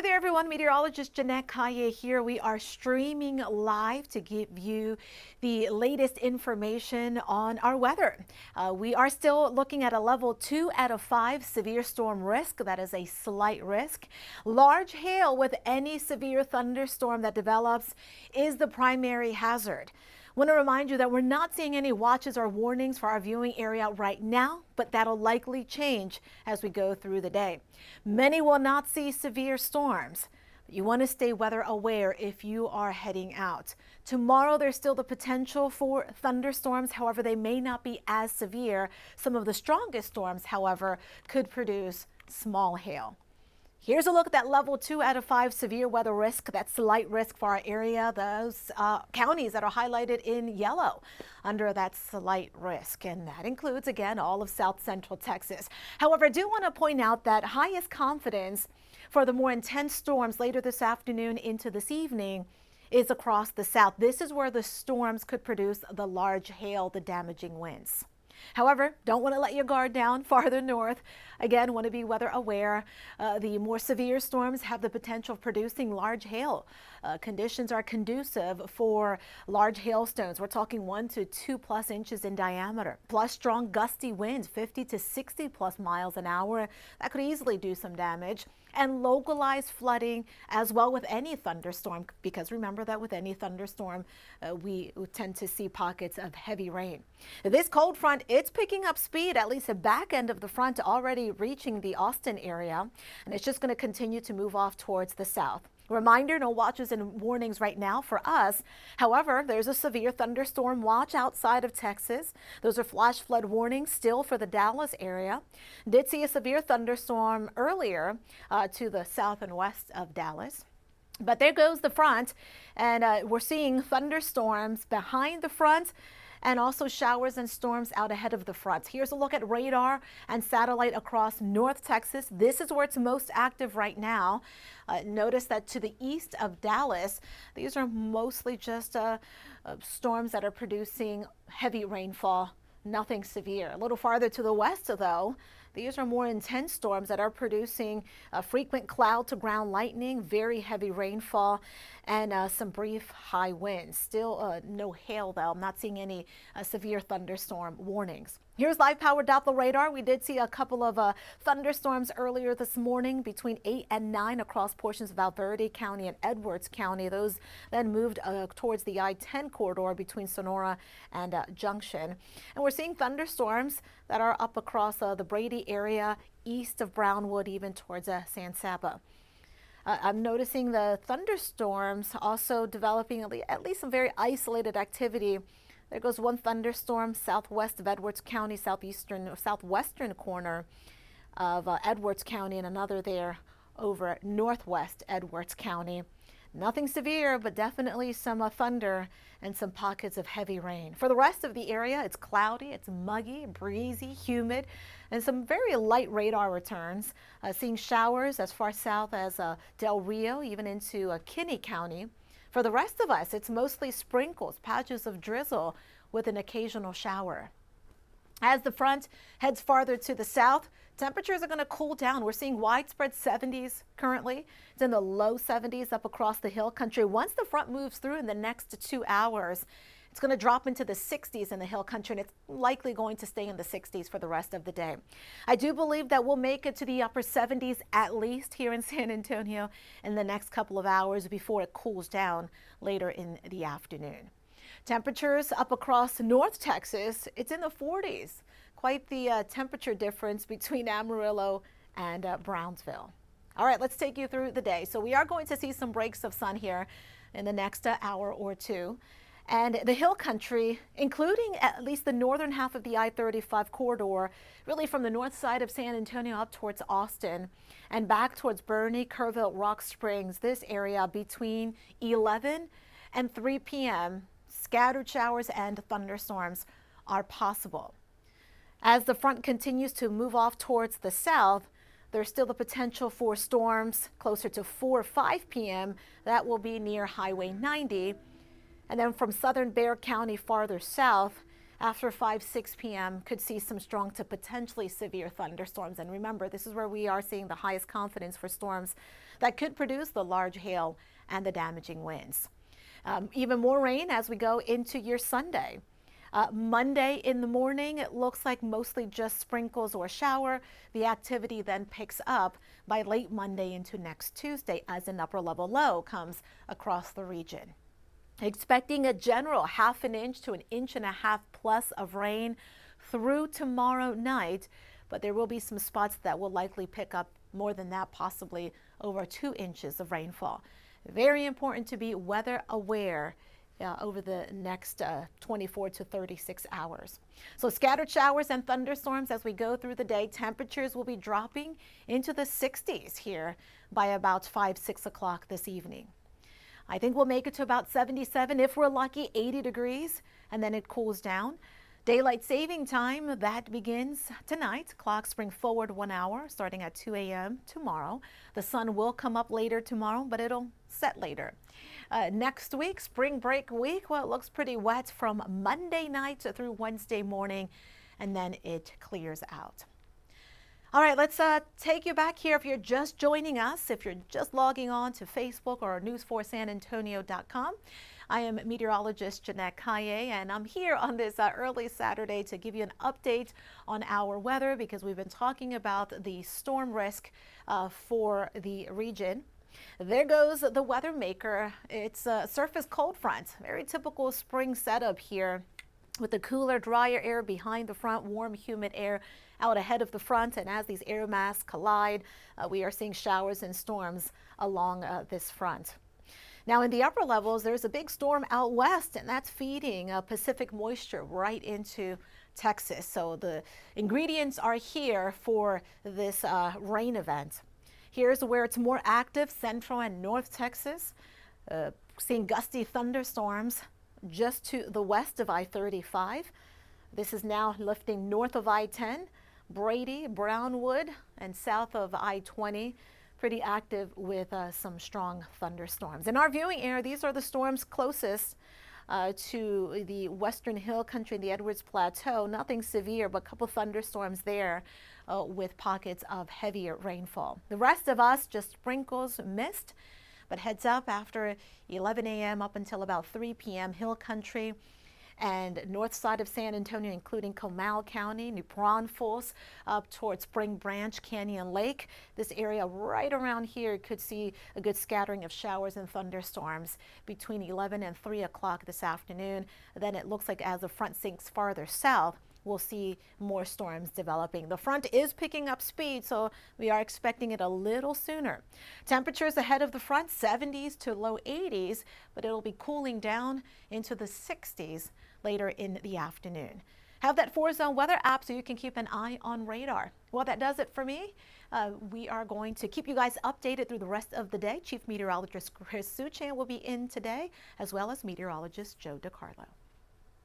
Hey there everyone, meteorologist Jeanette Kaye here. We are streaming live to give you the latest information on our weather. We are still looking at a level 2 out of 5 severe storm risk. That is a slight risk. Large hail with any severe thunderstorm that develops is the primary hazard. I want to remind you that we're not seeing any watches or warnings for our viewing area right now, but that'll likely change as we go through the day. Many will not see severe storms. You want to stay weather aware if you are heading out. Tomorrow, there's still the potential for thunderstorms. However, they may not be as severe. Some of the strongest storms, however, could produce small hail. Here's a look at that level 2 out of 5 severe weather risk, that slight risk for our area, those counties that are highlighted in yellow under that slight risk. And that includes, again, all of South Central Texas. However, I do want to point out that highest confidence for the more intense storms later this afternoon into this evening is across the south. This is where the storms could produce the large hail, the damaging winds. However, don't want to let your guard down farther north. Again, want to be weather aware. The more severe storms have the potential of producing large hail. Conditions are conducive for large hailstones. We're talking 1 to 2+ inches in diameter, plus strong gusty winds, 50 to 60+ miles an hour. That could easily do some damage. And localized flooding as well with any thunderstorm, because remember that with any thunderstorm, we tend to see pockets of heavy rain. This cold front, it's picking up speed, at least the back end of the front already reaching the Austin area, and it's just going to continue to move off towards the south. Reminder, no watches and warnings right now for us. However, there's a severe thunderstorm watch outside of Texas. Those are flash flood warnings still for the Dallas area. Did see a severe thunderstorm earlier to the south and west of Dallas. But there goes the front, and we're seeing thunderstorms behind the front and also showers and storms out ahead of the front. Here's a look at radar and satellite across North Texas. This is where it's most active right now. Notice that to the east of Dallas, these are mostly just storms that are producing heavy rainfall, nothing severe. A little farther to the west, though, these are more intense storms that are producing frequent cloud to ground lightning, very heavy rainfall, and some brief high winds. Still no hail, though. I'm not seeing any severe thunderstorm warnings. Here's live power Doppler radar. We did see a couple of thunderstorms earlier this morning between 8 and 9 across portions of Valverde County and Edwards County. Those then moved towards the I-10 corridor between Sonora and Junction. And we're seeing thunderstorms that are up across the Brady area, east of Brownwood, even towards San Saba. I'm noticing the thunderstorms also developing at least some very isolated activity. There goes one thunderstorm southwest of Edwards County, southwestern corner of Edwards County, and another there over northwest Edwards County. Nothing severe, but definitely some thunder and some pockets of heavy rain. For the rest of the area, it's cloudy, it's muggy, breezy, humid, and some very light radar returns. Seeing showers as far south as Del Rio, even into Kinney County. For the rest of us, it's mostly sprinkles, patches of drizzle with an occasional shower. As the front heads farther to the south, temperatures are going to cool down. We're seeing widespread 70s currently. It's in the low 70s up across the hill country. Once the front moves through in the next 2 hours, it's going to drop into the 60s in the hill country, and it's likely going to stay in the 60s for the rest of the day. I do believe that we'll make it to the upper 70s at least here in San Antonio in the next couple of hours before it cools down later in the afternoon. Temperatures up across North Texas, it's in the 40s. Quite the temperature difference between Amarillo and Brownsville. All right, let's take you through the day. So we are going to see some breaks of sun here in the next hour or two. And the hill country, including at least the northern half of the I-35 corridor, really from the north side of San Antonio up towards Austin and back towards Bernie, Kerrville, Rock Springs, this area between 11 and 3 p.m., scattered showers and thunderstorms are possible. As the front continues to move off towards the south, there's still the potential for storms closer to 4 or 5 p.m. That will be near Highway 90. And then from southern Bexar County farther south, after 6 p.m. could see some strong to potentially severe thunderstorms. And remember, this is where we are seeing the highest confidence for storms that could produce the large hail and the damaging winds. Even more rain as we go into your Sunday. Monday in the morning, it looks like mostly just sprinkles or shower. The activity then picks up by late Monday into next Tuesday as an upper level low comes across the region. Expecting a general 1/2 inch to 1.5 inches plus of rain through tomorrow night, but there will be some spots that will likely pick up more than that, possibly over 2 inches of rainfall. Very important to be weather aware over the next 24 to 36 hours. So scattered showers and thunderstorms as we go through the day. Temperatures will be dropping into the 60s here by about 5, 6 o'clock this evening. I think we'll make it to about 77, if we're lucky, 80 degrees, and then it cools down. Daylight saving time, that begins tonight. Clocks bring forward 1 hour, starting at 2 a.m. tomorrow. The sun will come up later tomorrow, but it'll set later. Next week, spring break week, well, it looks pretty wet from Monday night through Wednesday morning, and then it clears out. All right, let's take you back here if you're just joining us, if you're just logging on to Facebook or news4sanantonio.com. I am meteorologist Jeanette Kaye, and I'm here on this early Saturday to give you an update on our weather because we've been talking about the storm risk for the region. There goes the weather maker. It's a surface cold front, very typical spring setup here with the cooler, drier air behind the front, warm, humid air out ahead of the front. And as these air masses collide, we are seeing showers and storms along this front. Now in the upper levels, there's a big storm out west, and that's feeding Pacific moisture right into Texas. So the ingredients are here for this rain event. Here's where it's more active, central and north Texas, seeing gusty thunderstorms just to the west of I-35. This is now lifting north of I-10, Brady, Brownwood, and south of I-20. Pretty active with some strong thunderstorms. In our viewing area, these are the storms closest to the western hill country, the Edwards Plateau. Nothing severe, but a couple thunderstorms there with pockets of heavier rainfall. The rest of us, just sprinkles, mist, but heads up after 11 a.m. up until about 3 p.m. hill country and north side of San Antonio, including Comal County, New Braunfels, up towards Spring Branch, Canyon Lake. This area right around here could see a good scattering of showers and thunderstorms between 11 and 3 o'clock this afternoon. Then it looks like as the front sinks farther south, we'll see more storms developing. The front is picking up speed, so we are expecting it a little sooner. Temperatures ahead of the front, 70s to low 80s, but it'll be cooling down into the 60s later in the afternoon. Have that 4-zone weather app so you can keep an eye on radar. Well, that does it for me. We are going to keep you guys updated through the rest of the day. Chief Meteorologist Chris Suchan will be in today, as well as meteorologist Joe DiCarlo.